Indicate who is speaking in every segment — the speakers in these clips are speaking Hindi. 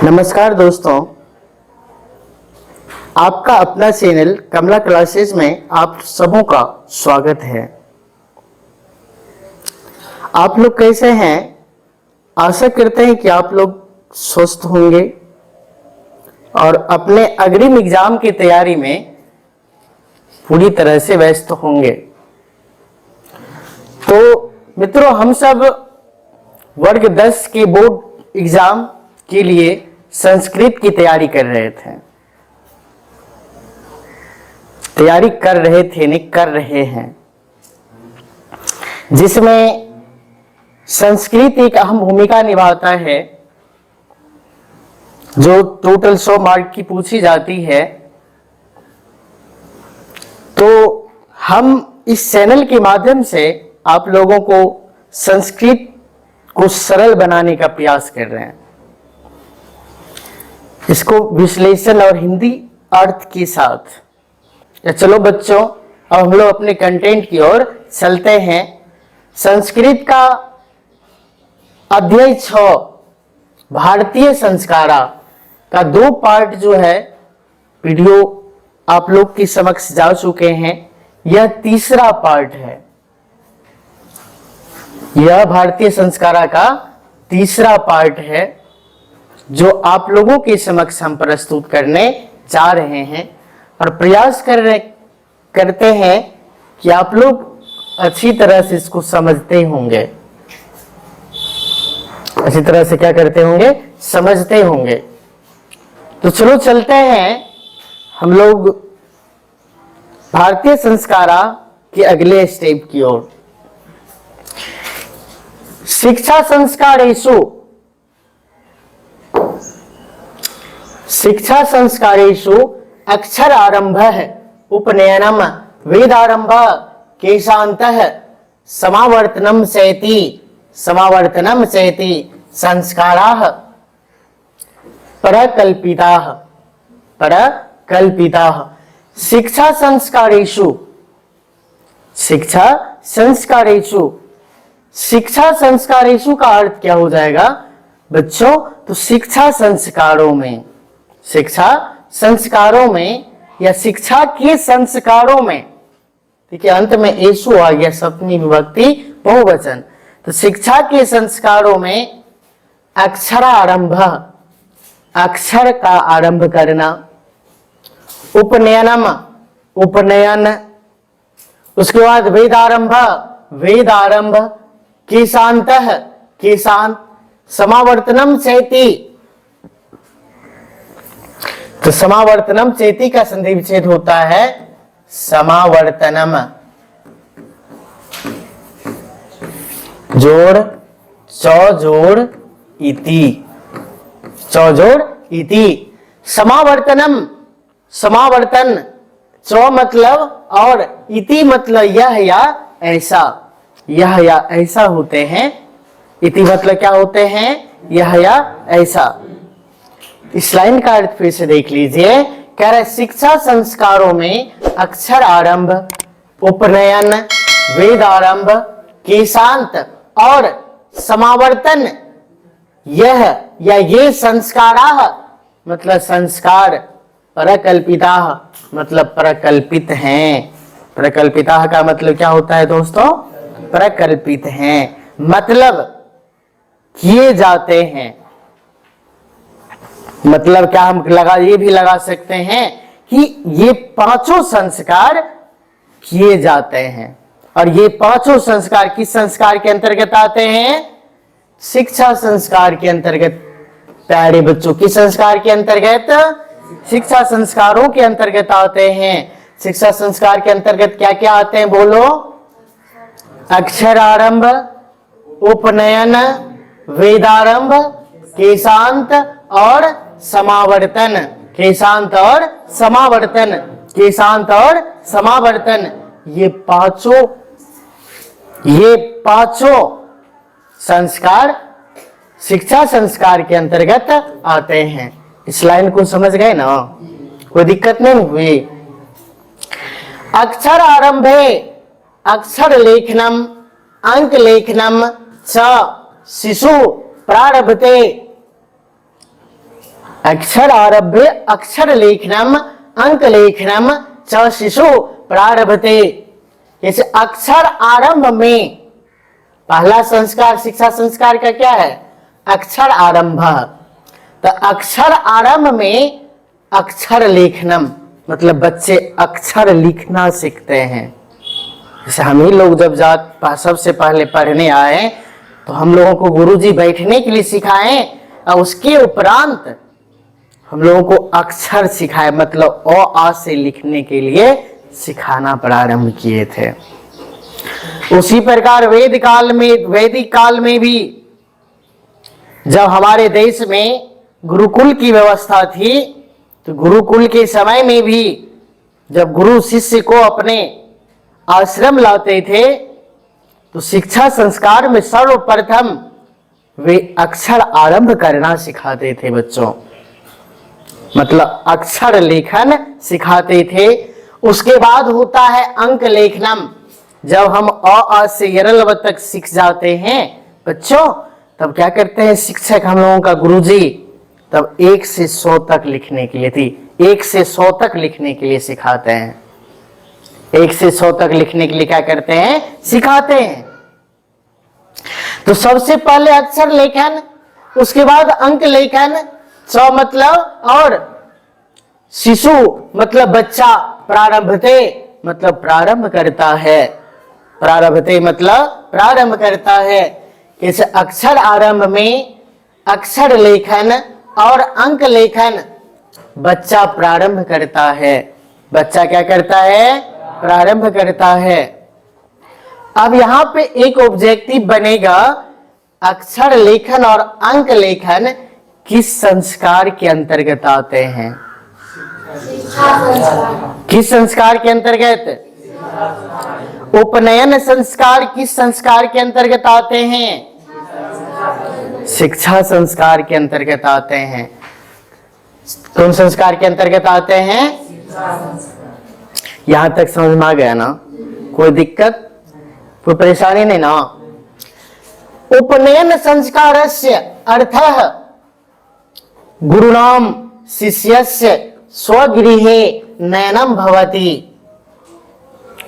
Speaker 1: नमस्कार दोस्तों, आपका अपना चैनल कमला क्लासेस में आप सबों का स्वागत है। आप लोग कैसे हैं? आशा करते हैं कि आप लोग स्वस्थ होंगे और अपने अग्रिम एग्जाम की तैयारी में पूरी तरह से व्यस्त होंगे। तो मित्रों, हम सब वर्ग 10 के बोर्ड एग्जाम के लिए संस्कृत की तैयारी कर रहे हैं, जिसमें संस्कृत एक अहम भूमिका निभाता है, जो टोटल 100 मार्क की पूछी जाती है। तो हम इस चैनल के माध्यम से आप लोगों को संस्कृत को सरल बनाने का प्रयास कर रहे हैं, इसको विश्लेषण और हिंदी अर्थ के साथ। चलो बच्चों, अब हम लोग अपने कंटेंट की ओर चलते हैं। संस्कृत का अध्याय 6 भारतीय संस्कारा का 2 पार्ट जो है वीडियो आप लोग के समक्ष जा चुके हैं। यह तीसरा पार्ट है। यह भारतीय संस्कारा का तीसरा पार्ट है जो आप लोगों के समक्ष हम प्रस्तुत करने जा रहे हैं और प्रयास करते हैं कि आप लोग अच्छी तरह से इसको समझते होंगे। अच्छी तरह से क्या करते होंगे? समझते होंगे। तो चलो चलते हैं हम लोग भारतीय संस्कारा के अगले स्टेप की ओर। शिक्षा संस्कारेषु अक्षर आरंभ उपनयनम वेदारंभ केशान्तः समावर्तनम चेति संस्काराः परकल्पिताः। शिक्षा संस्कारेषु का अर्थ क्या हो जाएगा बच्चों? तो शिक्षा संस्कारों में या शिक्षा के संस्कारों में, ठीक है, अंत में एसु आ गया, सप्तमी विभक्ति बहुवचन। तो शिक्षा के संस्कारों में अक्षर का आरंभ करना, उपनयन, उसके बाद वेदारंभ, केशांत, समावर्तनम चेति। तो समावर्तनम चेति का संधि विच्छेद होता है समावर्तनम, जोड़ इति। समावर्तन, चौ मतलब और इति मतलब यह या ऐसा होते हैं। इति मतलब क्या होते हैं? यह या ऐसा। इस लाइन का अर्थ फिर से देख लीजिए। कह रहे शिक्षा संस्कारों में अक्षर आरंभ, उपनयन, वेदारंभ, केशांत और समावर्तन, यह या ये संस्काराः मतलब संस्कार, परकल्पिताः मतलब प्रकल्पित हैं। प्रकल्पिताः का मतलब क्या होता है दोस्तों? प्रकल्पित हैं मतलब किए जाते हैं। मतलब क्या हम ये भी लगा सकते हैं कि ये 5 संस्कार किए जाते हैं। और ये 5 संस्कार किस संस्कार के अंतर्गत आते हैं? शिक्षा संस्कार के अंतर्गत। प्यारे बच्चों, किस संस्कार के अंतर्गत? शिक्षा संस्कारों के अंतर्गत आते हैं। शिक्षा संस्कार के अंतर्गत क्या क्या आते हैं बोलो? अक्षर आरंभ, उपनयन, वेदारंभ, केशांत और समावर्तन। ये पांचों संस्कार शिक्षा संस्कार के अंतर्गत आते हैं। इस लाइन को समझ गए ना? कोई दिक्कत नहीं हुई? अक्षर आरंभे अक्षर लेखनम अंक लेखनम च शिशु प्रारभते। अक्षर आरभ्य अक्षर लेखनम अंक लेखनम च शिशु प्रारभते। इस अक्षर आरंभ में पहला संस्कार शिक्षा संस्कार का क्या है? अक्षर आरंभ। तो अक्षर आरंभ में अक्षर लेखनम मतलब बच्चे अक्षर लिखना सीखते हैं। जैसे हम ही लोग जब सबसे पहले पढ़ने आए तो हम लोगों को गुरुजी बैठने के लिए सिखाए और उसके उपरांत हम लोगों को अक्षर सिखाए, मतलब अ आ से लिखने के लिए सिखाना प्रारंभ किए थे। उसी प्रकार वैदिक काल में भी जब हमारे देश में गुरुकुल की व्यवस्था थी तो गुरुकुल के समय में भी जब गुरु शिष्य को अपने आश्रम लाते थे तो शिक्षा संस्कार में सर्वप्रथम वे अक्षर आरंभ करना सिखाते थे बच्चों, मतलब अक्षर लेखन सिखाते थे। उसके बाद होता है अंक लेखनम। जब हम अ आ से यरल व तक सीख जाते हैं बच्चों, तब क्या करते हैं शिक्षक हम लोगों का गुरुजी तब 1 से 100 तक लिखने के लिए 1 से 100 तक लिखने के लिए सिखाते हैं। 1 से 100 तक लिखने के लिए क्या करते हैं? सिखाते हैं। तो सबसे पहले अक्षर लेखन, उसके बाद अंक लेखन, च मतलब और शिशु मतलब बच्चा, प्रारंभते मतलब प्रारंभ करता है, प्रारंभते मतलब प्रारंभ करता है। इस अक्षर आरंभ में अक्षर लेखन और अंक लेखन बच्चा प्रारंभ करता है। बच्चा क्या करता है? प्रारंभ करता है। अब यहां पे एक ऑब्जेक्टिव बनेगा, अक्षर लेखन और अंक लेखन किस संस्कार के अंतर्गत आते हैं? किस संस्कार के अंतर्गत? उपनयन संस्कार किस संस्कार के अंतर्गत आते हैं? शिक्षा संस्कार के अंतर्गत आते हैं। कौन संस्कार के अंतर्गत आते हैं? यहां तक समझ में आ गया ना? कोई दिक्कत, कोई परेशानी नहीं ना? उपनयन संस्कारस्य अर्थः गुरुणाम शिष्यस्य स्वगृहे नयनम भवति।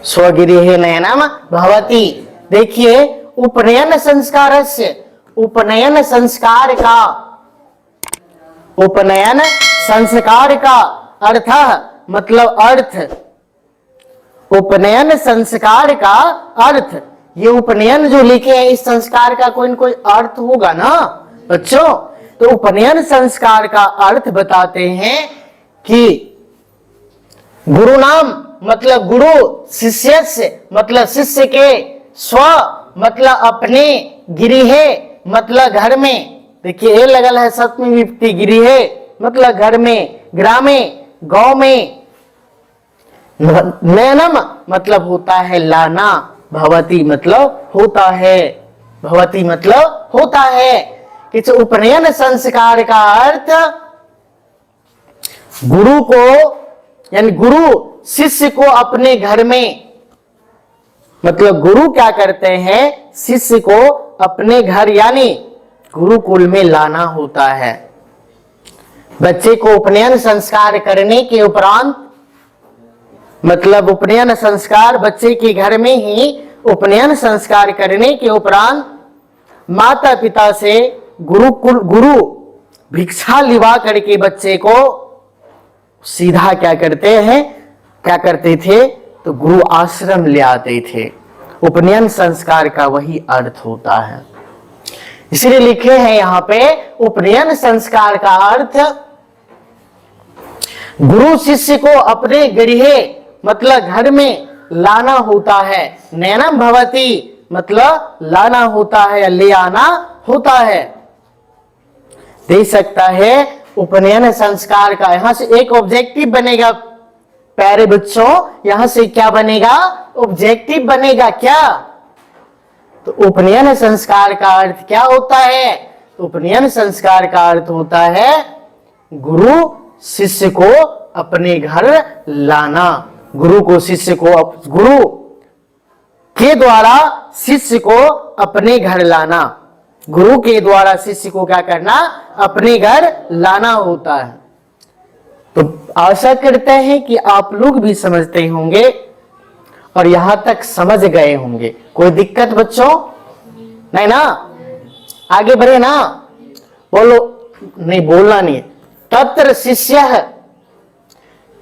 Speaker 1: स्वगृहे नयनम भवति। देखिए उपनयन संस्कारस्य, उपनयन संस्कार का, उपनयन संस्कार का अर्थ मतलब अर्थ, उपनयन संस्कार का अर्थ, ये उपनयन जो लिखे हैं इस संस्कार का कोई न कोई अर्थ होगा ना बच्चों। तो उपनयन संस्कार का अर्थ बताते हैं कि गुरु नाम मतलब गुरु, शिष्य मतलब शिष्य के, स्व मतलब अपने, गृह मतलब घर में। देखिए ये लगल है सप्तमी विभक्ति, गृह मतलब घर में, ग्रामे गांव में, नयनम मतलब होता है लाना, भवती मतलब होता है, भवती मतलब होता है। इस उपनयन संस्कार का अर्थ गुरु को यानी गुरु शिष्य को अपने घर में, मतलब गुरु क्या करते हैं शिष्य को अपने घर यानी गुरुकुल में लाना होता है। बच्चे को उपनयन संस्कार करने के उपरांत, मतलब उपनयन संस्कार बच्चे के घर में ही उपनयन संस्कार करने के उपरांत माता पिता से गुरु भिक्षा लिवा करके बच्चे को सीधा क्या करते हैं, क्या करते थे तो गुरु आश्रम ले आते थे। उपनयन संस्कार का वही अर्थ होता है, इसलिए लिखे हैं यहां पे उपनयन संस्कार का अर्थ गुरु शिष्य को अपने गृह मतलब घर में लाना होता है। नयनम भवती मतलब लाना होता है या ले आना होता है। दे सकता है उपनयन संस्कार का, यहां से एक ऑब्जेक्टिव बनेगा प्यारे बच्चों, यहां से क्या बनेगा ऑब्जेक्टिव बनेगा क्या, तो उपनयन संस्कार का अर्थ क्या होता है, तो उपनयन संस्कार का अर्थ होता है गुरु शिष्य को अपने घर लाना, गुरु को शिष्य को, गुरु के द्वारा शिष्य को अपने घर लाना, गुरु के द्वारा शिष्य को क्या करना अपने घर लाना होता है। तो आशा करते हैं कि आप लोग भी समझते होंगे और यहां तक समझ गए होंगे। कोई दिक्कत बच्चों? नहीं ना? आगे बढ़े ना? बोलो। नहीं, बोलना नहीं। तत्र शिष्यः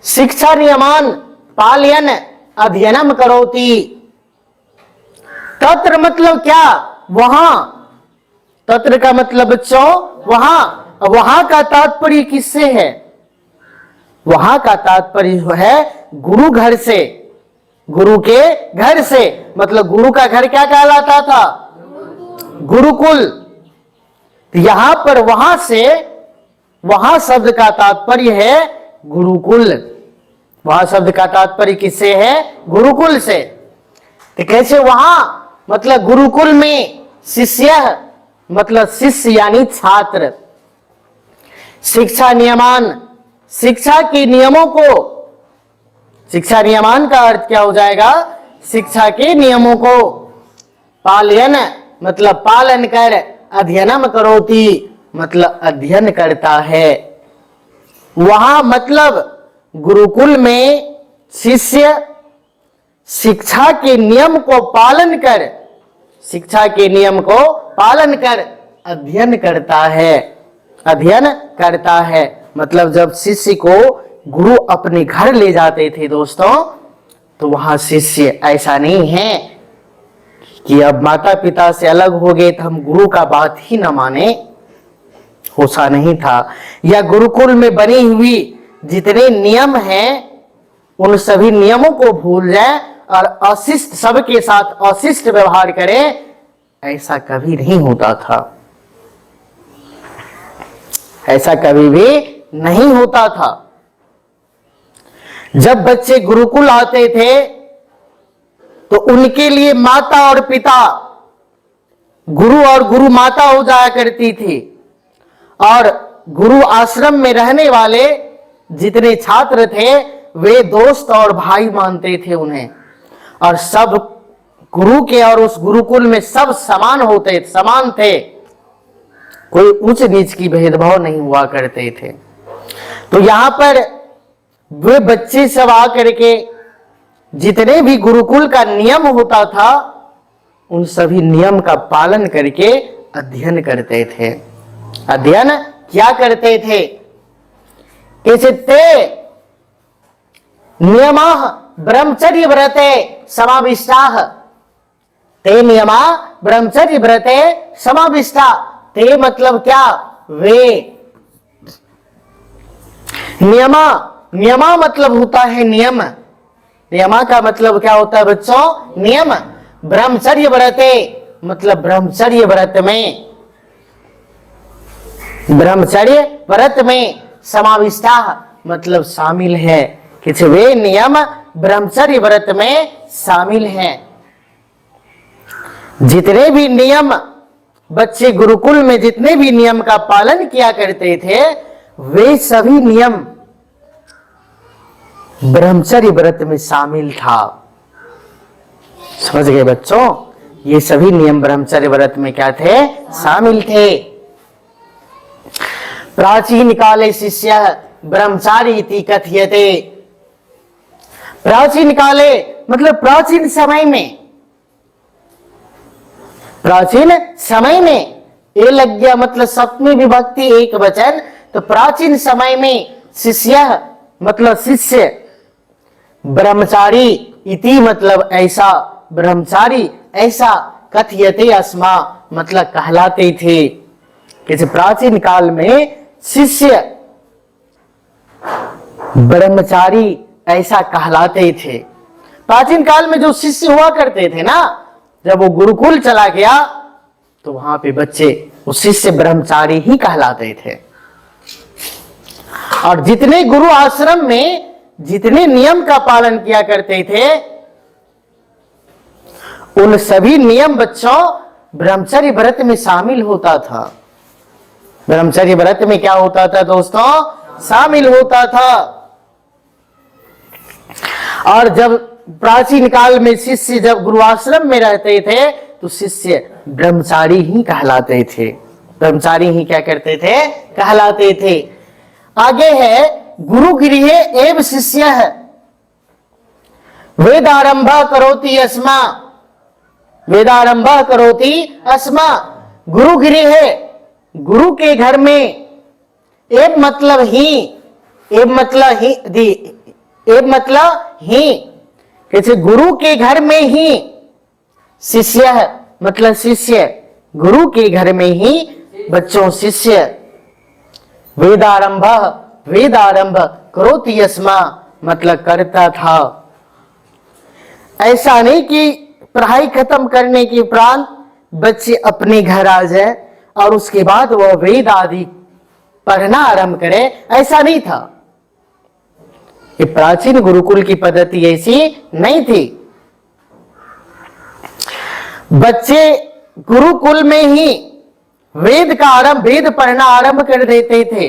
Speaker 1: शिक्षा नियमान पालयन अध्ययनम करोति। तत्र मतलब क्या? वहां। तत्र का मतलब बच्चों वहां। वहां का तात्पर्य किससे है? वहां का तात्पर्य है गुरु घर से, गुरु के घर से। मतलब गुरु का घर क्या कहलाता था? गुरुकुल। यहां पर वहां से, वहां शब्द का तात्पर्य है गुरुकुल। वहां शब्द का तात्पर्य किससे है? गुरुकुल से। तो कैसे वहां? मतलब गुरुकुल में शिष्य मतलब शिष्य यानी छात्र। शिक्षा नियमान शिक्षा के नियमों को, शिक्षा नियमान का अर्थ क्या हो जाएगा? शिक्षा के नियमों को पालयन मतलब पालन कर, अध्ययनम करोति मतलब अध्ययन करता है। वहां मतलब गुरुकुल में शिष्य शिक्षा के नियम को पालन कर, शिक्षा के नियम को पालन कर अध्ययन करता है। अध्ययन करता है मतलब जब शिष्य को गुरु अपने घर ले जाते थे दोस्तों, तो वहां शिष्य ऐसा नहीं है कि अब माता पिता से अलग हो गए तो हम गुरु का बात ही न माने। होसा नहीं था। या गुरुकुल में बनी हुई जितने नियम हैं उन सभी नियमों को भूल जाए और अशिष्ट, सबके साथ अशिष्ट व्यवहार करें, ऐसा कभी नहीं होता था। ऐसा कभी भी नहीं होता था। जब बच्चे गुरुकुल आते थे तो उनके लिए माता और पिता, गुरु और गुरु माता हो जाया करती थी। और गुरु आश्रम में रहने वाले जितने छात्र थे वे दोस्त और भाई मानते थे उन्हें। और सब गुरु के और उस गुरुकुल में सब समान होते, समान थे। कोई उच्च नीच की भेदभाव नहीं हुआ करते थे। तो यहां पर वे बच्चे सब आकर के जितने भी गुरुकुल का नियम होता था उन सभी नियम का पालन करके अध्ययन करते थे। अध्ययन क्या करते थे? कैसे ते नियमाः ब्रह्मचर्य व्रते समाविष्टाः। ते नियमा ब्रह्मचर्य व्रते समाविष्टा। ते मतलब क्या? वे। नियमा, नियमा मतलब होता है नियम। नियमा का मतलब क्या होता है बच्चों? नियम। ब्रह्मचर्य व्रते मतलब ब्रह्मचर्य व्रत में, ब्रह्मचर्य व्रत में समाविष्टा मतलब शामिल है। कि वे नियम ब्रह्मचर्य व्रत में शामिल हैं। जितने भी नियम बच्चे गुरुकुल में जितने भी नियम का पालन किया करते थे वे सभी नियम ब्रह्मचर्य व्रत में शामिल था। समझ गए बच्चों? ये सभी नियम ब्रह्मचर्य व्रत में क्या थे? शामिल थे। प्राचीन काले शिष्य ब्रह्मचारी इति कथ्यते। प्राचीन काले मतलब प्राचीन समय में, प्राचीन समय में ये लग गया मतलब सप्तमी विभक्ति एक वचन। तो प्राचीन समय में शिष्य मतलब शिष्य, ब्रह्मचारी इति मतलब ऐसा, ब्रह्मचारी ऐसा, कथयते अस्मा मतलब कहलाते थे। किसी प्राचीन काल में शिष्य ब्रह्मचारी ऐसा कहलाते थे। प्राचीन काल में जो शिष्य हुआ करते थे ना, जब वो गुरुकुल चला गया तो वहां पे बच्चे उस शिष्य ब्रह्मचारी ही कहलाते थे। और जितने गुरु आश्रम में जितने नियम का पालन किया करते थे उन सभी नियम बच्चों ब्रह्मचर्य व्रत में शामिल होता था। ब्रह्मचर्य व्रत में क्या होता था दोस्तों? शामिल होता था। और जब प्राचीन काल में शिष्य जब गुरु आश्रम में रहते थे तो शिष्य ब्रह्मचारी ही कहलाते थे। ब्रह्मचारी ही क्या करते थे, कहलाते थे। आगे है गुरु गृह एव शिष्य है, वेदारंभ करोति अस्मा, वेदारंभ करोति अस्मा। गुरु गृह है, गुरु के घर में, एव मतलब ही, एव मतलब ही, एव मतलब ही, कैसे गुरु के घर में ही, शिष्य है मतलब शिष्य, गुरु के घर में ही बच्चों शिष्य। वेदारंभ, वेदारंभ करोति अस्मा मतलब करता था। ऐसा नहीं कि पढ़ाई खत्म करने के उपरांत बच्चे अपने घर आ जाए और उसके बाद वह वेद आदि पढ़ना आरंभ करे, ऐसा नहीं था। ये प्राचीन गुरुकुल की पद्धति ऐसी नहीं थी। बच्चे गुरुकुल में ही वेद का आरंभ, वेद पढ़ना आरंभ कर देते थे।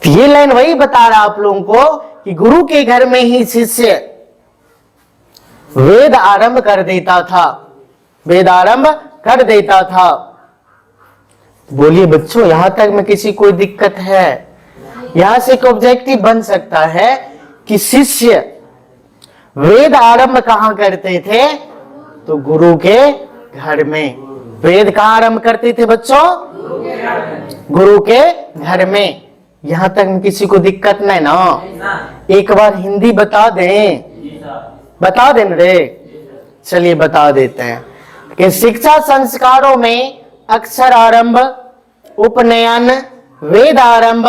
Speaker 1: ये लाइन वही बता रहा आप लोगों को कि गुरु के घर में ही शिष्य वेद आरंभ कर देता था, वेद आरंभ कर देता था। बोलिए बच्चों, यहां तक में किसी कोई दिक्कत है? यहां से एक ऑब्जेक्टिव बन सकता है कि शिष्य वेद आरंभ कहां करते थे? तो गुरु के घर में। वेद कहां आरंभ करते थे बच्चों? गुरु के घर में। यहां तक में किसी को दिक्कत नहीं ना? एक बार हिंदी बता दें, बता दें रे। चलिए बता देते हैं कि शिक्षा संस्कारों में अक्षर आरंभ, उपनयन, वेद आरंभ,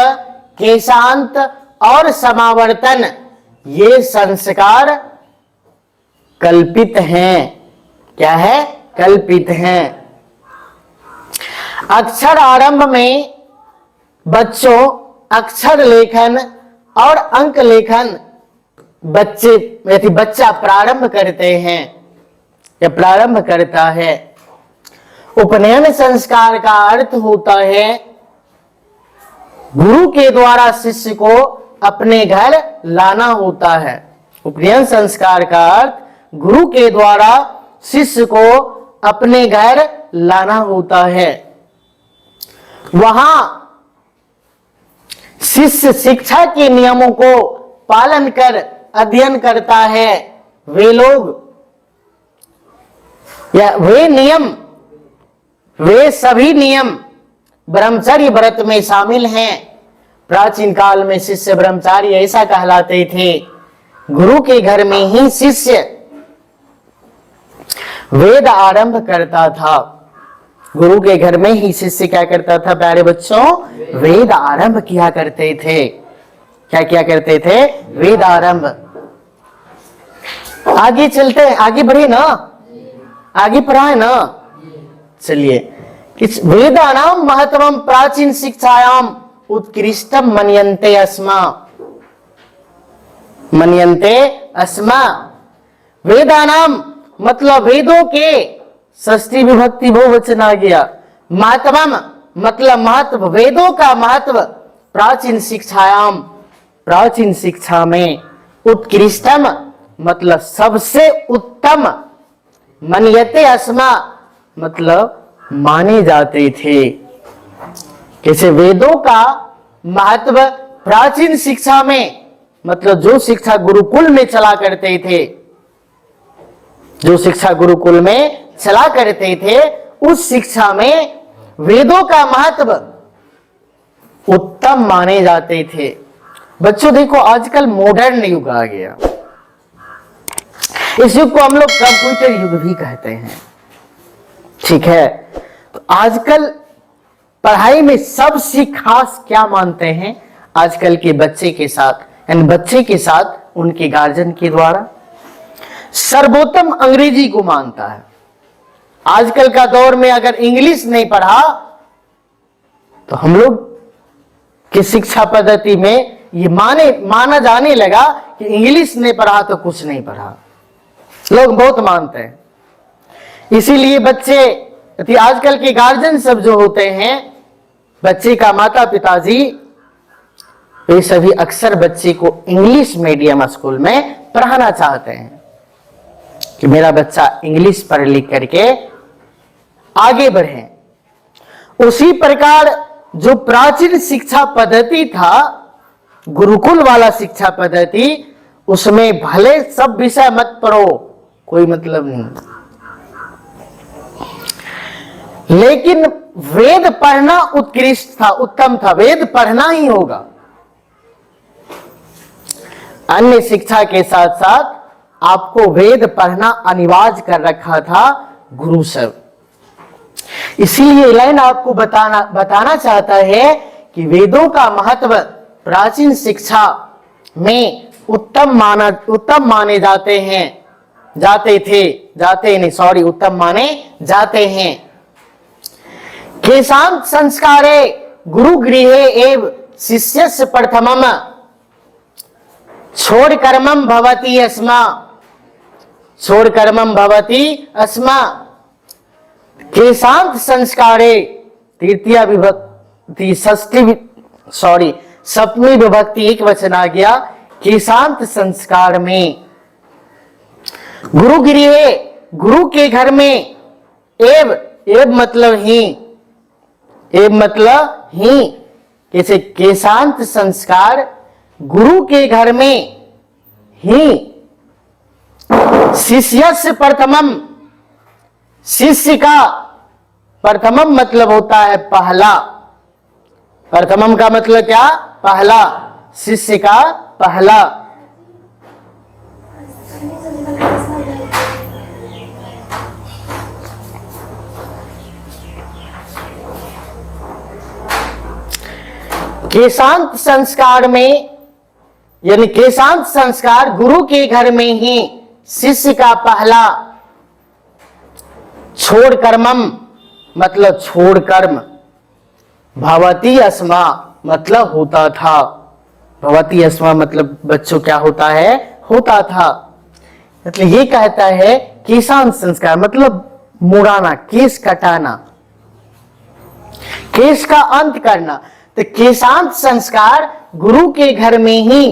Speaker 1: केशांत और समावर्तन, ये संस्कार कल्पित हैं। क्या है? कल्पित हैं। अक्षर आरंभ में बच्चों अक्षर लेखन और अंक लेखन बच्चा प्रारंभ करते हैं या प्रारंभ करता है। उपनयन संस्कार का अर्थ होता है गुरु के द्वारा शिष्य को अपने घर लाना होता है। उपनयन संस्कार का अर्थ गुरु के द्वारा शिष्य को अपने घर लाना होता है। वहां शिष्य शिक्षा के नियमों को पालन कर अध्ययन करता है। वे लोग या वे नियम, वे सभी नियम ब्रह्मचर्य व्रत में शामिल हैं। प्राचीन काल में शिष्य ब्रह्मचारी ऐसा कहलाते थे। गुरु के घर में ही शिष्य वेद आरंभ करता था। गुरु के घर में ही शिष्य क्या करता था प्यारे बच्चों? वेद आरंभ किया करते थे। क्या किया करते थे? वेद आरंभ। आगे चलते हैं, आगे बढ़े ना, आगे पढ़ाए ना। चलिए, इस वेदानाम महत्वम प्राचीन शिक्षायाम उत्कृष्टम मन्यन्ते अस्मा, मन्यन्ते अस्मा। वेदानाम मतलब वेदों के, षष्ठी विभक्ति बहुवचन आ गया। महत्वम मतलब महत्व, वेदों का महत्व। प्राचीन शिक्षायाम, प्राचीन शिक्षा में। उत्कृष्टम मतलब सबसे उत्तम। मन्यते अस्मा मतलब माने जाते थे। कैसे? वेदों का महत्व प्राचीन शिक्षा में, मतलब जो शिक्षा गुरुकुल में चला करते थे, जो शिक्षा गुरुकुल में चला करते थे, उस शिक्षा में वेदों का महत्व उत्तम माने जाते थे। बच्चों देखो, आजकल मॉडर्न युग आ गया। इस युग को हम लोग कंप्यूटर युग भी कहते हैं। ठीक है, तो आजकल पढ़ाई में सबसे खास क्या मानते हैं? आजकल के बच्चे के साथ, यानी बच्चे के साथ उनके गार्जियन के द्वारा सर्वोत्तम अंग्रेजी को मानता है। आजकल का दौर में अगर इंग्लिश नहीं पढ़ा तो हम लोग की शिक्षा पद्धति में ये माना जाने लगा कि इंग्लिश नहीं पढ़ा तो कुछ नहीं पढ़ा। लोग बहुत मानते हैं। इसीलिए बच्चे, आजकल के गार्जियन सब जो होते हैं, बच्चे का माता पिताजी, वे सभी अक्सर बच्चे को इंग्लिश मीडियम स्कूल में पढ़ाना चाहते हैं कि मेरा बच्चा इंग्लिश पढ़ लिख करके आगे बढ़े। उसी प्रकार जो प्राचीन शिक्षा पद्धति था, गुरुकुल वाला शिक्षा पद्धति, उसमें भले सब विषय मत पढ़ो, कोई मतलब नहीं, लेकिन वेद पढ़ना उत्कृष्ट था, उत्तम था। वेद पढ़ना ही होगा। अन्य शिक्षा के साथ साथ आपको वेद पढ़ना अनिवार्य कर रखा था गुरु सब। इसीलिए लाइन आपको बताना चाहता है कि वेदों का महत्व प्राचीन शिक्षा में उत्तम माने जाते हैं। केशांत संस्कारे गुरु गृहे एव शिष्यस्य प्रथमम छोड़ कर्मम भवति अस्मा। केशांत संस्कारे तृतीया विभक्ति सप्तमी विभक्ति एक वचन आ गया। केशांत संस्कार में गुरु गृहे, गुरु के घर में, एव मतलब ही, कैसे केशांत संस्कार गुरु के घर में ही शिष्यस्य प्रथमम, शिष्य का प्रथमम मतलब होता है पहला। प्रथमम का मतलब क्या? पहला। शिष्य का पहला। केशांत संस्कार में, यानी केशांत संस्कार गुरु के घर में ही शिष्य का पहला। छोड़ कर्मम मतलब छोड़ कर्म। भवती अस्मा मतलब होता था। भवती अस्मा मतलब बच्चों क्या होता है? होता था। मतलब ये कहता है केशांत संस्कार मतलब मुड़ाना, केश कटाना, केश का अंत करना। तो केशांत संस्कार गुरु के घर में ही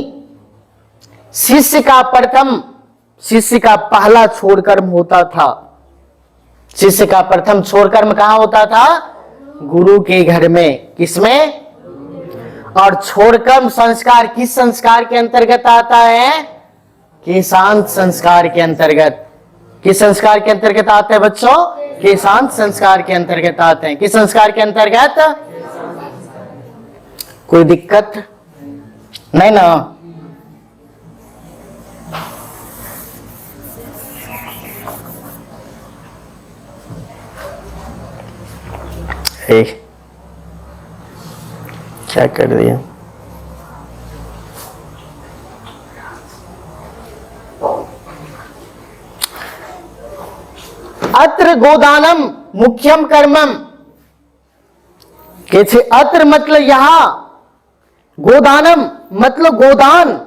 Speaker 1: शिष्य का प्रथम, शिष्य का पहला छोड़ कर्म होता था। शिष्य का प्रथम छोड़ कर्म कहां होता था? गुरु के घर में। किसमें? और छोड़ कर्म संस्कार किस संस्कार के अंतर्गत आता है? केशांत संस्कार के अंतर्गत। किस संस्कार के अंतर्गत आते हैं बच्चों? केशांत संस्कार के अंतर्गत आते हैं। किस संस्कार के अंतर्गत? कोई दिक्कत नहीं ना? क्या कर दिया? अत्र गोदानम मुख्यम कर्मम। कैसे? अत्र मतलब यहां, गोदानम मतलब गोदान,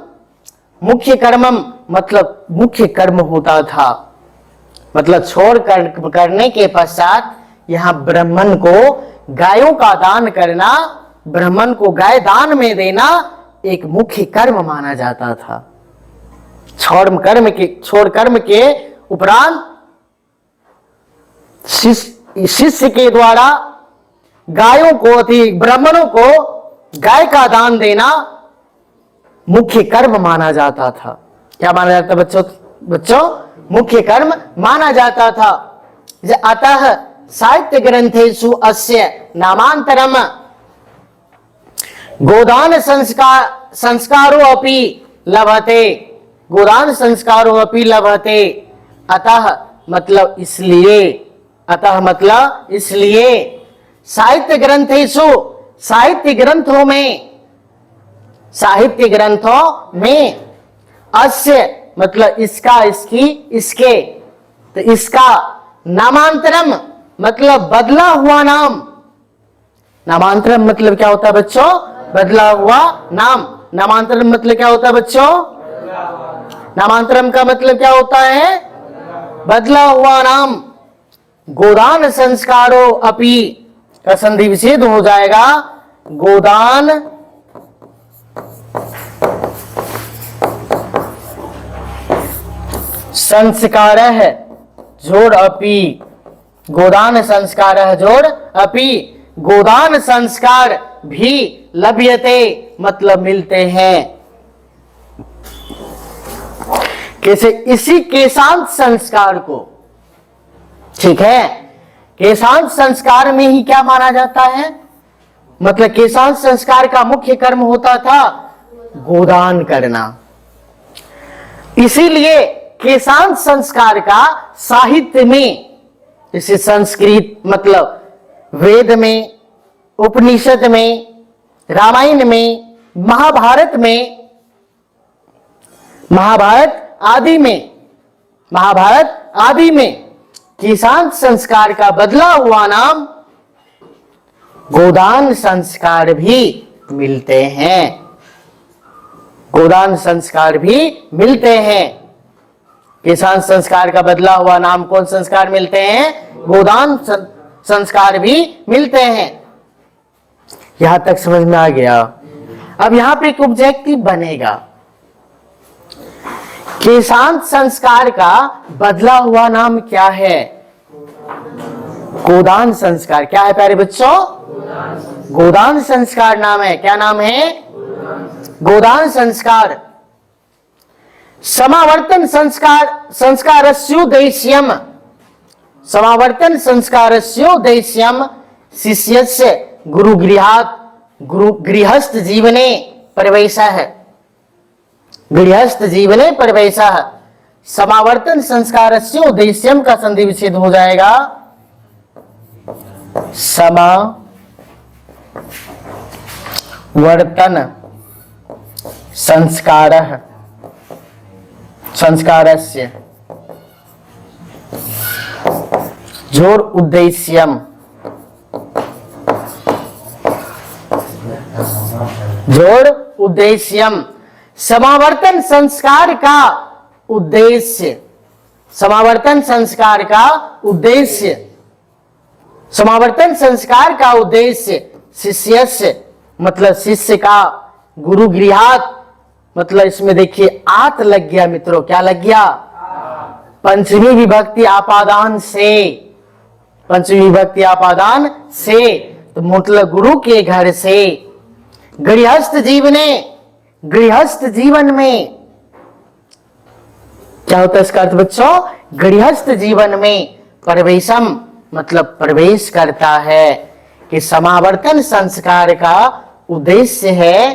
Speaker 1: मुख्य कर्मम मतलब मुख्य कर्म होता था। मतलब छोड़ करने के पश्चात यहां ब्राह्मण को गायों का दान करना, ब्राह्मण को गाय दान में देना एक मुख्य कर्म माना जाता था। छोड़ कर्म के उपरांत शिष्य के द्वारा गायों को, ब्राह्मणों को गाय का दान देना मुख्य कर्म माना जाता था। क्या माना जाता बच्चों? मुख्य कर्म माना जाता था। अतः साहित्य ग्रंथेषु अस्य नामांतरम गोदान संस्कारो अपि लभते। गोदान संस्कारो अपि लभते। अतः मतलब इसलिए, अतः मतलब इसलिए, साहित्य ग्रंथेषु साहित्य ग्रंथों में अस्य मतलब इसका, इसकी, इसके, तो इसका नामांतरम मतलब बदला हुआ नाम। नामांतरम मतलब क्या होता है बच्चों? बदला हुआ नाम। नामांतरम मतलब क्या होता है बच्चों? नामांतरम का मतलब क्या होता है? बदला हुआ नाम। गोदान संस्कारो अपि का संधि विच्छेद हो जाएगा। गोदान संस्कार है जोड़ अपि। गोदान संस्कार है जोड़ अपि। गोदान संस्कार भी लभ्यते मतलब मिलते हैं। कैसे? इसी केशांत संस्कार को, ठीक है, केशांत संस्कार में ही क्या माना जाता है, मतलब केशांत संस्कार का मुख्य कर्म होता था गोदान करना। इसीलिए केशांत संस्कार का साहित्य में, जैसे संस्कृत मतलब वेद में, उपनिषद में, रामायण में, महाभारत आदि में केशांत संस्कार का बदला हुआ नाम गोदान संस्कार भी मिलते हैं। गोदान संस्कार भी मिलते हैं। केशांत संस्कार का बदला हुआ नाम कौन संस्कार मिलते हैं? गोदान संस्कार भी मिलते हैं। यहां तक समझ में आ गया। अब यहां पे एक ऑब्जेक्टिव बनेगा, केशांत संस्कार का बदला हुआ नाम क्या है? गोदान संस्कार। क्या है प्यारे बच्चों? गोदान संस्कार नाम है। क्या नाम है? गोदान संस्कार। समावर्तन संस्कारस्योद्देश्यम, समावर्तन संस्कारस्योद्देश्यम शिष्यस्य गृहस्थ जीवने प्रवेशः, गृहस्थ जीवने प्रवेशः। समावर्तन संस्कारस्य उद्देश्यम का संधि विच्छेद हो जाएगा समावर्तन संस्कारः, संस्कारस्य जोड़ उद्देश्यम, जोड़ उद्देश्यम। समावर्तन संस्कार का उद्देश्य, समावर्तन संस्कार का उद्देश्य, समावर्तन संस्कार का उद्देश्य शिष्यस्य मतलब शिष्य का, गुरु गृहात मतलब इसमें देखिए आत लग गया मित्रों। क्या लग गया? पंचमी विभक्ति आपादान से, पंचमी विभक्ति आपादान से, तो मतलब गुरु के घर से गृहस्थ जीवने, गृहस्थ जीवन में क्या होता है इसका अर्थ बच्चों? गृहस्थ जीवन में प्रवेशम मतलब प्रवेश करता है। कि समावर्तन संस्कार का उद्देश्य है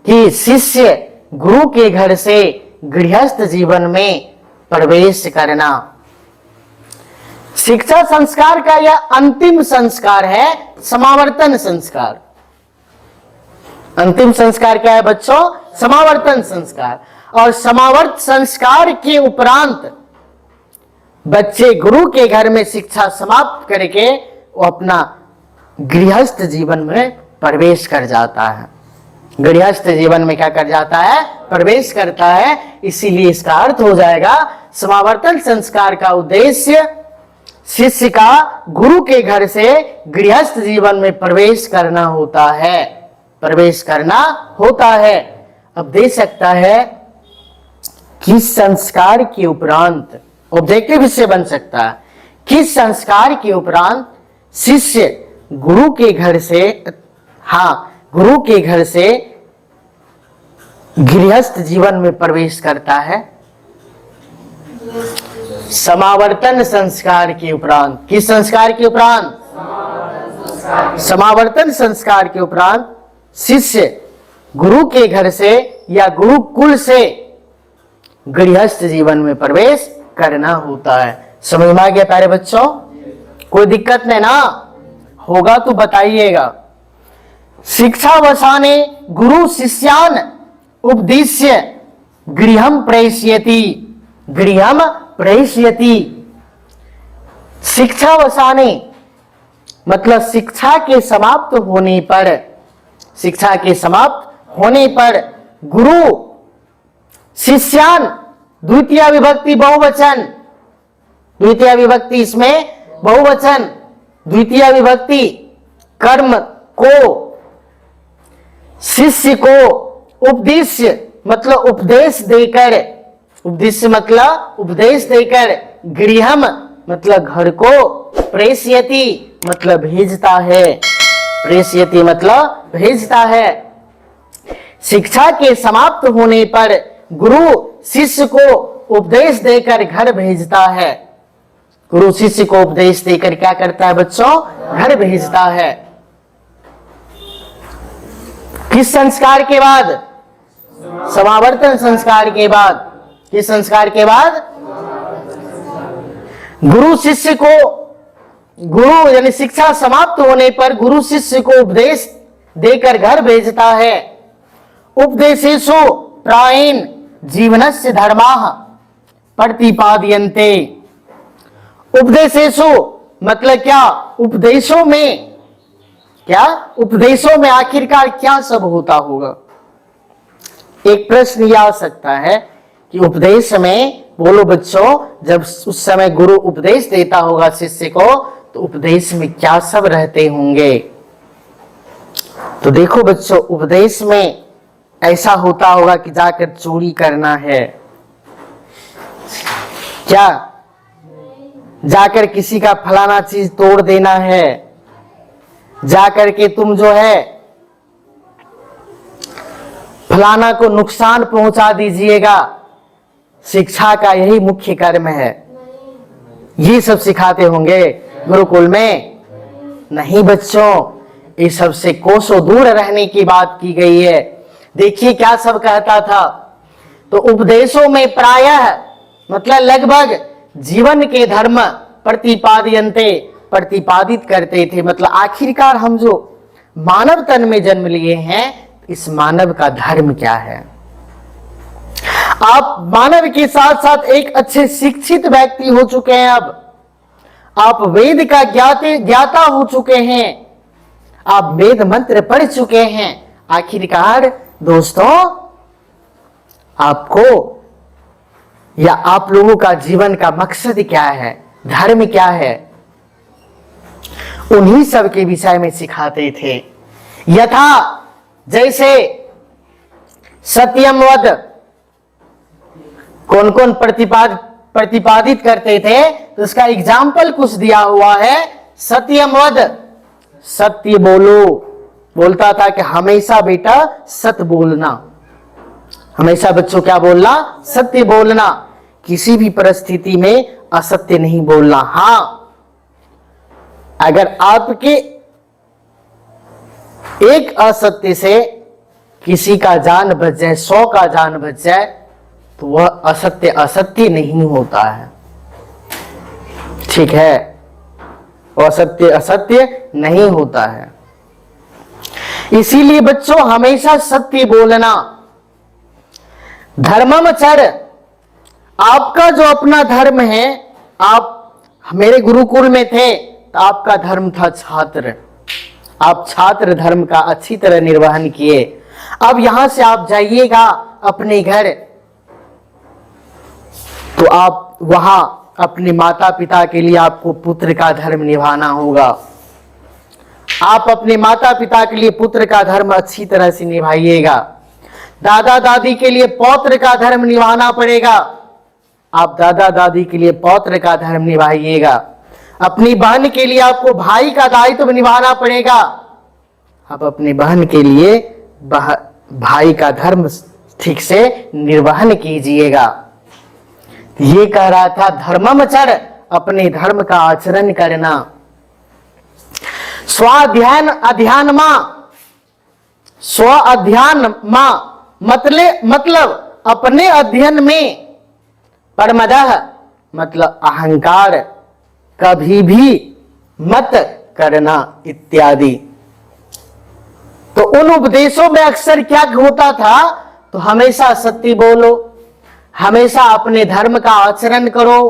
Speaker 1: कि शिष्य गुरु के घर से गृहस्थ जीवन में प्रवेश करना। शिक्षा संस्कार का यह अंतिम संस्कार है समावर्तन संस्कार। अंतिम संस्कार क्या है बच्चों? समावर्तन संस्कार। और समावर्त संस्कार के उपरांत बच्चे गुरु के घर में शिक्षा समाप्त करके वो अपना गृहस्थ जीवन में प्रवेश कर जाता है। गृहस्थ जीवन में क्या कर जाता है? प्रवेश करता है। इसीलिए इसका अर्थ हो जाएगा समावर्तन संस्कार का उद्देश्य शिष्य का गुरु के घर से गृहस्थ जीवन में प्रवेश करना होता है, प्रवेश करना होता है। अब दे सकता है किस संस्कार के उपरांत, ऑब्जेक्टिव इससे बन सकता है, किस संस्कार के उपरांत शिष्य गुरु के घर से, गुरु के घर से गृहस्थ जीवन में प्रवेश करता है? समावर्तन संस्कार के उपरांत। किस संस्कार के उपरांत? समावर्तन संस्कार के उपरांत शिष्य गुरु के घर से या गुरुकुल से गृहस्थ जीवन में प्रवेश करना होता है। समझ में आ गया प्यारे बच्चों? कोई दिक्कत नहीं ना? होगा तो बताइएगा। शिक्षा वसाने गुरु शिष्यान उपदिश्य गृहम प्रेषयति, गृहम प्रेषयति। शिक्षा वसाने मतलब शिक्षा के समाप्त होने पर, शिक्षा के समाप्त होने पर गुरु शिष्यान, द्वितीय विभक्ति बहुवचन, द्वितीय विभक्ति इसमें बहुवचन, द्वितीय विभक्ति कर्म को, शिष्य को उपदेश्य मतलब उपदेश देकर, उपदेश मतलब उपदेश देकर, गृहम मतलब घर को, प्रेषयति मतलब भेजता है, प्रेषयति मतलब भेजता है। शिक्षा के समाप्त होने पर गुरु शिष्य को उपदेश देकर घर भेजता है। गुरु शिष्य को उपदेश देकर क्या करता है बच्चों? घर भेजता है। किस संस्कार के बाद? समावर्तन संस्कार के बाद। किस संस्कार के बाद? गुरु शिष्य को, गुरु यानी शिक्षा समाप्त होने पर गुरु शिष्य को उपदेश देकर घर भेजता है। उपदेशेषु प्रायेण जीवनस्य धर्माः प्रतिपाद्यन्ते। उपदेशेषु मतलब क्या? उपदेशों में। क्या उपदेशों में आखिरकार क्या सब होता होगा? एक प्रश्न यह आ सकता है कि उपदेश में, बोलो बच्चों, जब उस समय गुरु उपदेश देता होगा शिष्य को, तो उपदेश में क्या सब रहते होंगे? तो देखो बच्चों, उपदेश में ऐसा होता होगा कि जाकर चोरी करना है, क्या जाकर किसी का फलाना चीज तोड़ देना है, जाकर के तुम जो है फलाना को नुकसान पहुंचा दीजिएगा। शिक्षा का यही मुख्य कर्म है। ये सब सिखाते होंगे गुरुकुल में? नहीं बच्चों, इस सब से कोसों दूर रहने की बात की गई है। देखिए क्या सब कहता था। तो उपदेशों में प्रायः मतलब लगभग जीवन के धर्म प्रतिपाद्यन्ते, प्रतिपादित करते थे। मतलब आखिरकार हम जो मानव तन में जन्म लिए हैं, इस मानव का धर्म क्या है। आप मानव के साथ साथ एक अच्छे शिक्षित व्यक्ति हो चुके हैं। अब आप वेद का ज्ञाता हो चुके हैं, आप वेद मंत्र पढ़ चुके हैं। आखिरकार दोस्तों, आपको या आप लोगों का जीवन का मकसद क्या है, धर्म क्या है, उन्हीं सब के विषय में सिखाते थे। यथा जैसे सत्यम वद, कौन कौन प्रतिपादित करते थे, तो उसका एग्जाम्पल कुछ दिया हुआ है। सत्यम वद, सत्य बोलो। बोलता था कि हमेशा बेटा सत्य बोलना, हमेशा बच्चों क्या बोलना? सत्य बोलना। किसी भी परिस्थिति में असत्य नहीं बोलना। हां, अगर आपके एक असत्य से किसी का जान बच जाए, 100 का जान बच जाए, तो वह असत्य असत्य नहीं होता है। ठीक है, वह असत्य असत्य नहीं होता है। इसीलिए बच्चों हमेशा सत्य बोलना। धर्ममचर, आपका जो अपना धर्म है, आप मेरे गुरुकुल में थे तो आपका धर्म था छात्र। आप छात्र धर्म का अच्छी तरह निर्वहन किए। अब यहां से आप जाइएगा अपने घर, तो आप वहां अपने माता पिता के लिए आपको पुत्र का धर्म निभाना होगा। आप अपने माता पिता के लिए पुत्र का धर्म अच्छी तरह से निभाइएगा। दादा दादी के लिए पौत्र का धर्म निभाना पड़ेगा। आप दादा दादी के लिए पौत्र का धर्म निभाइएगा। अपनी बहन के लिए आपको भाई का दायित्व निभाना पड़ेगा। आप अपनी बहन के लिए भाई का धर्म ठीक से निर्वहन कीजिएगा। ये कह रहा था धर्ममचर, अपने धर्म का आचरण करना। स्वाध्यान अध्यान मां, स्व अध्ययन मां मतलब अपने अध्ययन में, परमदह मतलब अहंकार कभी भी मत करना इत्यादि। तो उन उपदेशों में अक्सर क्या होता था, तो हमेशा सत्य बोलो, हमेशा अपने धर्म का आचरण करो,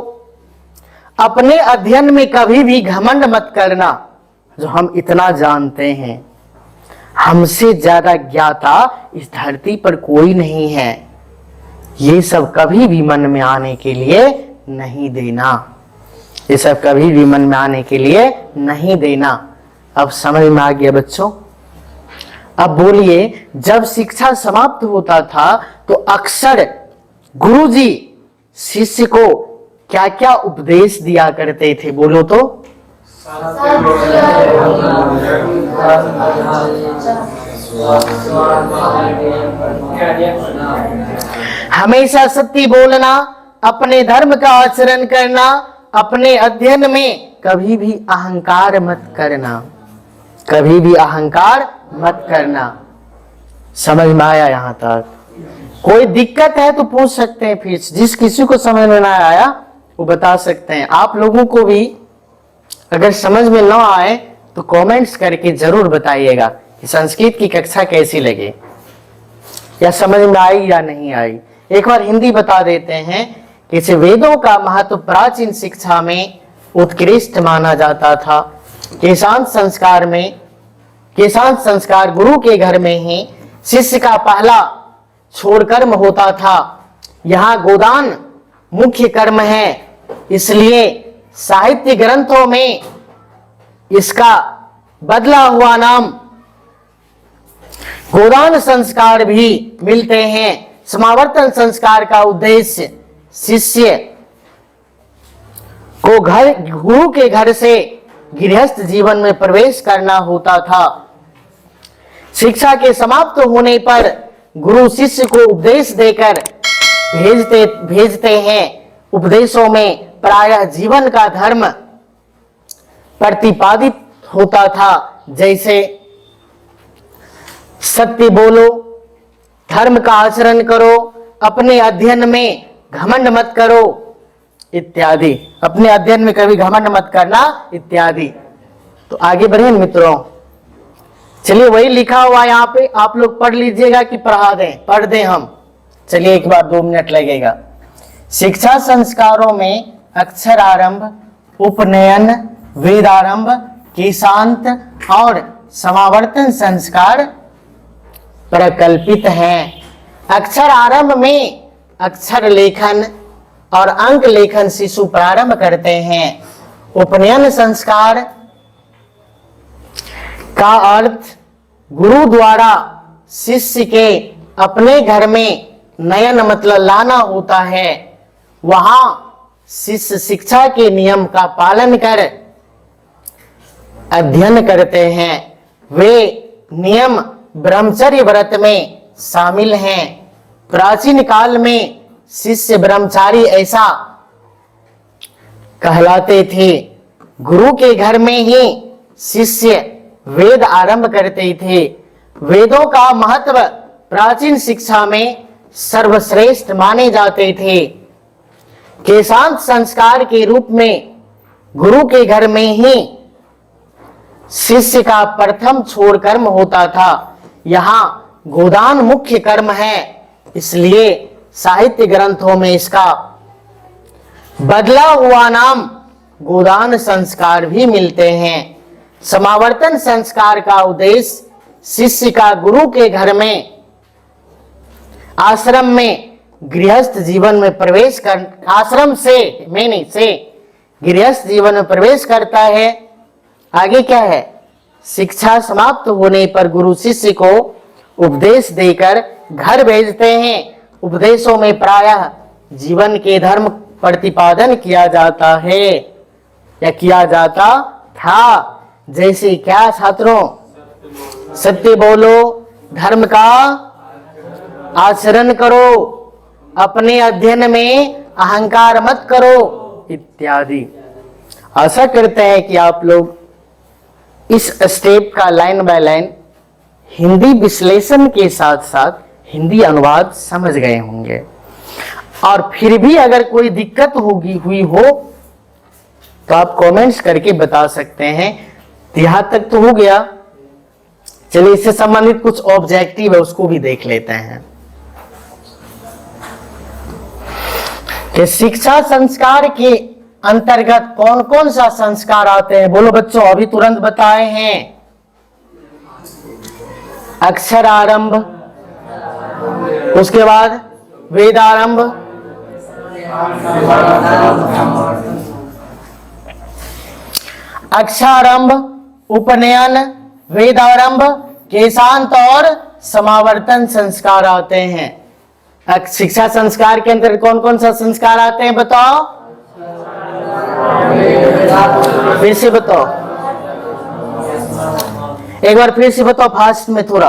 Speaker 1: अपने अध्ययन में कभी भी घमंड मत करना। जो हम इतना जानते हैं, हमसे ज्यादा ज्ञाता इस धरती पर कोई नहीं है, ये सब कभी भी मन में आने के लिए नहीं देना। ये सब कभी भी मन में आने के लिए नहीं देना। अब समझ में आ गया बच्चों? अब बोलिए, जब शिक्षा समाप्त होता था तो अक्सर गुरुजी शिष्य को क्या क्या उपदेश दिया करते थे, बोलो तो? हमेशा सत्य बोलना, अपने धर्म का आचरण करना, अपने अध्ययन में कभी भी अहंकार मत करना, कभी भी अहंकार मत करना। समझ में आया यहाँ तक? कोई दिक्कत है तो पूछ सकते हैं, फिर जिस किसी को समझ में ना आया वो बता सकते हैं। आप लोगों को भी अगर समझ में ना आए तो कमेंट्स करके जरूर बताइएगा कि संस्कृत की कक्षा कैसी लगी, या समझ में आई या नहीं आई। एक बार हिंदी बता देते हैं कि इसे वेदों का महत्व प्राचीन शिक्षा में उत्कृष्ट माना जाता था। केशांत संस्कार गुरु के घर में ही शिष्य का पहला छोड़ कर्म होता था। यहाँ गोदान मुख्य कर्म है, इसलिए साहित्य ग्रंथों में इसका बदला हुआ नाम गोदान संस्कार भी मिलते हैं। समावर्तन संस्कार का उद्देश्य शिष्य को गुरु के घर से गृहस्थ जीवन में प्रवेश करना होता था। शिक्षा के समाप्त होने पर गुरु शिष्य को उपदेश देकर भेजते हैं। उपदेशों में प्रायः जीवन का धर्म प्रतिपादित होता था, जैसे सत्य बोलो, धर्म का आचरण करो, अपने अध्ययन में घमंड मत करो इत्यादि। अपने अध्ययन में कभी घमंड मत करना इत्यादि। तो आगे बढ़े मित्रों, चलिए वही लिखा हुआ यहाँ पे आप लोग पढ़ लीजिएगा कि पढ़ दें हम। चलिए एक बार 2 मिनट लगेगा। शिक्षा संस्कारों में अक्षर आरंभ, उपनयन, वेदारंभ, केशांत और समावर्तन संस्कार प्रकल्पित हैं। अक्षर आरंभ में अक्षर लेखन और अंक लेखन शिशु प्रारंभ करते हैं। उपनयन संस्कार का अर्थ गुरु द्वारा शिष्य के अपने घर में नयन मतलब लाना होता है। वहां शिष्य शिक्षा के नियम का पालन कर अध्ययन करते हैं। वे नियम ब्रह्मचर्य व्रत में शामिल हैं। प्राचीन काल में शिष्य ब्रह्मचारी ऐसा कहलाते थे। गुरु के घर में ही शिष्य वेद आरंभ करते थे। वेदों का महत्व प्राचीन शिक्षा में सर्वश्रेष्ठ माने जाते थे। केशांत संस्कार के रूप में गुरु के घर में ही शिष्य का प्रथम छोड़ कर्म होता था। यहाँ गोदान मुख्य कर्म है, इसलिए साहित्य ग्रंथों में इसका बदला हुआ नाम गोदान संस्कार भी मिलते हैं। समावर्तन संस्कार का उद्देश्य शिष्य का गुरु के घर में आश्रम में गृहस्थ जीवन में प्रवेश कर आश्रम से गृहस्थ जीवन में प्रवेश करता है। आगे क्या है? शिक्षा समाप्त होने पर गुरु शिष्य को उपदेश देकर घर भेजते हैं। उपदेशों में प्रायः जीवन के धर्म प्रतिपादन किया जाता है या किया जाता था। जैसे क्या छात्रों? सत्य बोलो, धर्म का आचरण करो, अपने अध्ययन में अहंकार मत करो इत्यादि। आशा करते हैं कि आप लोग इस स्टेप का लाइन बाय लाइन हिंदी विश्लेषण के साथ साथ हिंदी अनुवाद समझ गए होंगे। और फिर भी अगर कोई दिक्कत हुई हो तो आप कमेंट्स करके बता सकते हैं। यहां तक तो हो गया। चलिए इससे संबंधित कुछ ऑब्जेक्टिव है उसको भी देख लेते हैं कि शिक्षा संस्कार के अंतर्गत कौन कौन सा संस्कार आते हैं। बोलो बच्चों, अभी तुरंत बताए हैं। अक्षर आरंभ, उसके बाद वेदारंभ, अक्षरारंभ, उपनयन, वेदारंभ, केशांत और समावर्तन संस्कार आते हैं। शिक्षा संस्कार के अंतर्गत कौन कौन सा संस्कार आते हैं बताओ? फिर से बताओ, एक बार फिर से बताओ फास्ट में थोड़ा।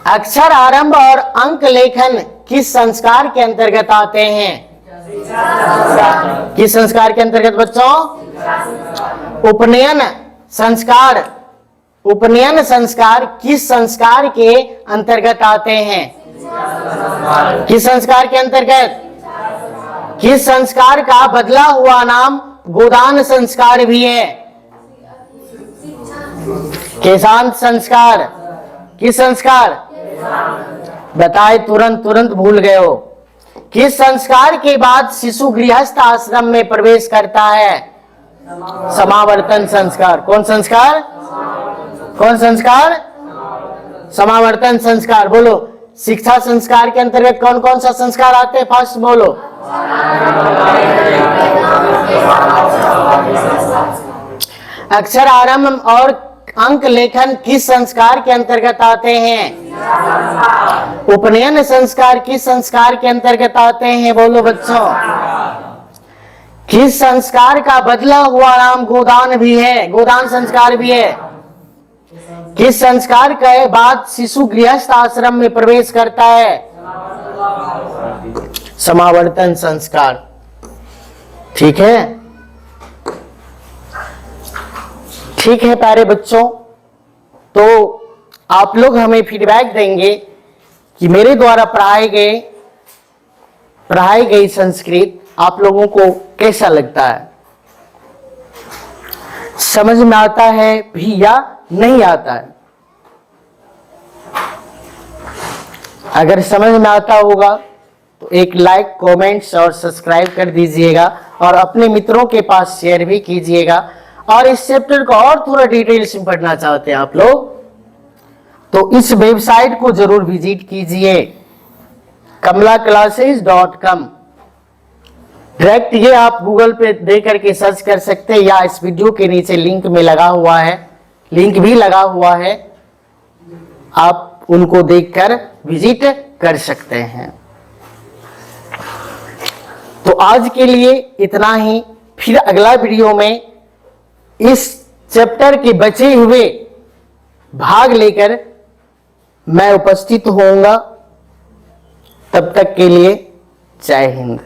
Speaker 1: अक्षर आरंभ और अंक लेखन किस संस्कार के अंतर्गत आते हैं? किस संस्कार के अंतर्गत बच्चों? उपनयन संस्कार। उपनयन संस्कार किस संस्कार के अंतर्गत आते हैं? किस संस्कार के अंतर्गत? किस संस्कार का बदला हुआ नाम गोदान संस्कार भी है? केशांत संस्कार। किस संस्कार? बताए, तुरंत भूल गए हो। किस संस्कार के बाद शिशु गृहस्थ आश्रम में प्रवेश करता है? समावर्तन संस्कार। कौन संस्कार? कौन संस्कार? समावर्तन संस्कार। बोलो, शिक्षा संस्कार के अंतर्गत कौन कौन सा संस्कार आते हैं? फास्ट बोलो। अक्षर आरंभ और अंक लेखन किस संस्कार के अंतर्गत आते हैं? उपनयन संस्कार किस संस्कार के अंतर्गत आते हैं? बोलो बच्चों। किस संस्कार का बदला हुआ नाम गोदान भी है? गोदान संस्कार भी है। किस संस्कार के बाद शिशु गृहस्थ आश्रम में प्रवेश करता है? समावर्तन संस्कार। ठीक है, ठीक है प्यारे बच्चों। तो आप लोग हमें फीडबैक देंगे कि मेरे द्वारा पढ़ाई गई संस्कृत आप लोगों को कैसा लगता है, समझ में आता है भी या नहीं आता है। अगर समझ में आता होगा तो एक लाइक, कमेंट्स और सब्सक्राइब कर दीजिएगा और अपने मित्रों के पास शेयर भी कीजिएगा। और इस चैप्टर को और थोड़ा डिटेल्स में पढ़ना चाहते हैं आप लोग तो इस वेबसाइट को जरूर विजिट कीजिए, kamalaclasses.com। डायरेक्ट ये आप गूगल पे दे करके सर्च कर सकते हैं या इस वीडियो के नीचे लिंक में लगा हुआ है, लिंक भी लगा हुआ है, आप उनको देखकर विजिट कर सकते हैं। तो आज के लिए इतना ही। फिर अगला वीडियो में इस चैप्टर के बचे हुए भाग लेकर मैं उपस्थित होऊंगा। तब तक के लिए जय हिंद।